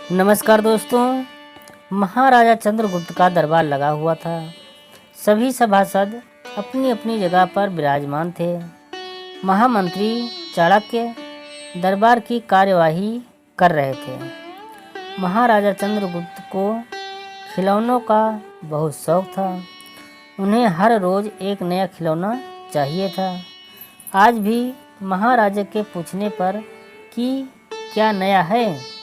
नमस्कार दोस्तों। महाराजा चंद्रगुप्त का दरबार लगा हुआ था। सभी सभासद अपनी अपनी जगह पर विराजमान थे। महामंत्री चाणक्य दरबार की कार्यवाही कर रहे थे। महाराजा चंद्रगुप्त को खिलौनों का बहुत शौक था। उन्हें हर रोज़ एक नया खिलौना चाहिए था। आज भी महाराजा के पूछने पर कि क्या नया है,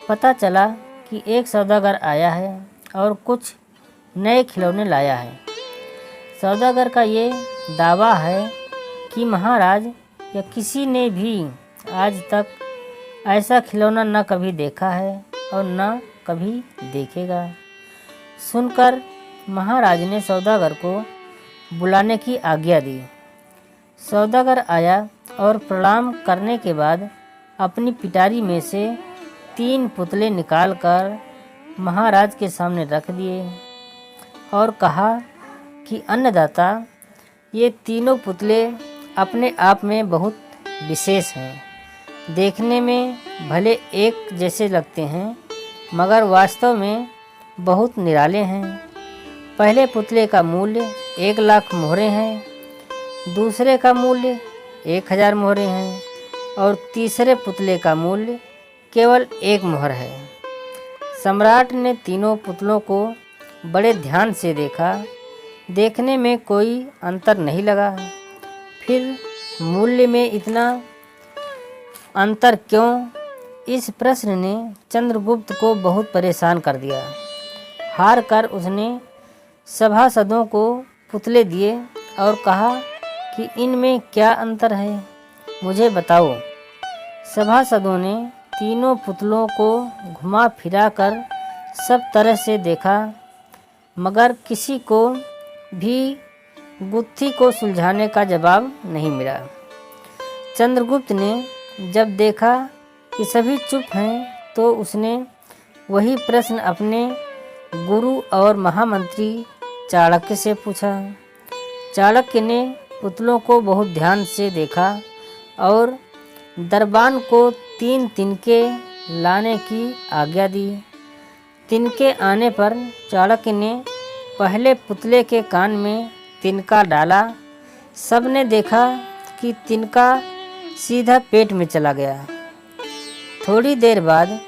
पता चला कि एक सौदागर आया है और कुछ नए खिलौने लाया है। सौदागर का ये दावा है कि महाराज या किसी ने भी आज तक ऐसा खिलौना न कभी देखा है और न कभी देखेगा। सुनकर महाराज ने सौदागर को बुलाने की आज्ञा दी। सौदागर आया और प्रणाम करने के बाद अपनी पिटारी में से 3 पुतले निकालकर महाराज के सामने रख दिए और कहा कि अन्नदाता, ये तीनों पुतले अपने आप में बहुत विशेष हैं। देखने में भले एक जैसे लगते हैं मगर वास्तव में बहुत निराले हैं। पहले पुतले का मूल्य 1 लाख मोहरें हैं, दूसरे का मूल्य 1000 मोहरें हैं और तीसरे पुतले का मूल्य केवल 1 मोहर है। सम्राट ने तीनों पुतलों को बड़े ध्यान से देखा। देखने में कोई अंतर नहीं लगा। फिर मूल्य में इतना अंतर क्यों? इस प्रश्न ने चंद्रगुप्त को बहुत परेशान कर दिया। हार कर उसने सभासदों को पुतले दिए और कहा कि इनमें क्या अंतर है, मुझे बताओ। सभासदों ने तीनों पुतलों को घुमा फिरा कर सब तरह से देखा मगर किसी को भी गुत्थी को सुलझाने का जवाब नहीं मिला। चंद्रगुप्त ने जब देखा कि सभी चुप हैं तो उसने वही प्रश्न अपने गुरु और महामंत्री चाणक्य से पूछा। चाणक्य ने पुतलों को बहुत ध्यान से देखा और दरबान को 3 तिनके लाने की आज्ञा दी। तिनके आने पर चाणक्य ने पहले पुतले के कान में तिनका डाला। सबने देखा कि तिनका सीधा पेट में चला गया। थोड़ी देर बाद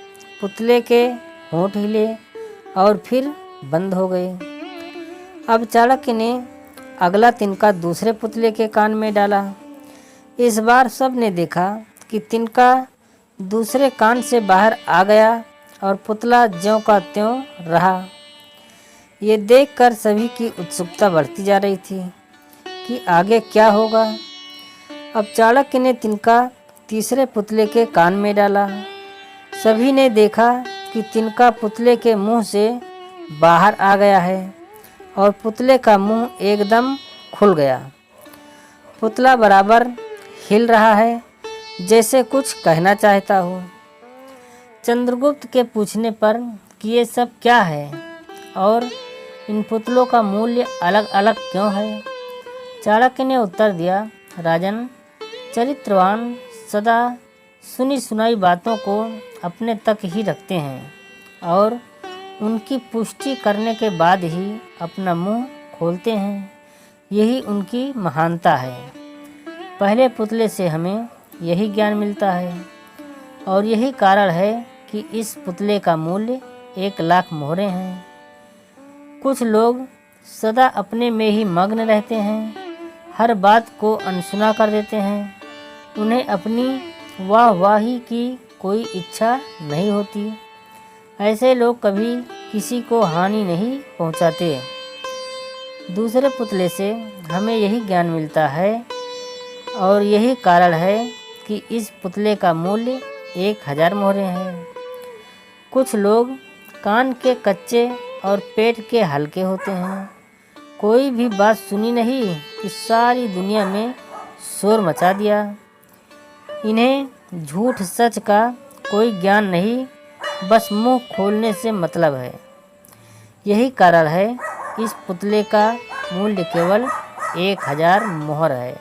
पुतले के होंठ हिले और फिर बंद हो गए। अब चाणक्य ने अगला तिनका दूसरे पुतले के कान में डाला। इस बार सब ने देखा कि तिनका दूसरे कान से बाहर आ गया और पुतला ज्यों का त्यों रहा। ये देखकर सभी की उत्सुकता बढ़ती जा रही थी कि आगे क्या होगा। अब चाणक्य ने तिनका तीसरे पुतले के कान में डाला। सभी ने देखा कि तिनका पुतले के मुंह से बाहर आ गया है और पुतले का मुंह एकदम खुल गया। पुतला बराबर हिल रहा है जैसे कुछ कहना चाहता हो। चंद्रगुप्त के पूछने पर कि ये सब क्या है और इन पुतलों का मूल्य अलग अलग क्यों है, चाणक्य ने उत्तर दिया, राजन, चरित्रवान सदा सुनी सुनाई बातों को अपने तक ही रखते हैं और उनकी पुष्टि करने के बाद ही अपना मुंह खोलते हैं। यही उनकी महानता है। पहले पुतले से हमें यही ज्ञान मिलता है और यही कारण है कि इस पुतले का मूल्य 1 लाख मोहरें हैं। कुछ लोग सदा अपने में ही मग्न रहते हैं, हर बात को अनसुना कर देते हैं। उन्हें अपनी वाहवाही की कोई इच्छा नहीं होती। ऐसे लोग कभी किसी को हानि नहीं पहुंचाते। दूसरे पुतले से हमें यही ज्ञान मिलता है और यही कारण है कि इस पुतले का मूल्य 1000 मोहरें हैं। कुछ लोग कान के कच्चे और पेट के हल्के होते हैं। कोई भी बात सुनी नहीं कि सारी दुनिया में शोर मचा दिया। इन्हें झूठ सच का कोई ज्ञान नहीं, बस मुंह खोलने से मतलब है। यही कारण है इस पुतले का मूल्य केवल 1000 मोहर है।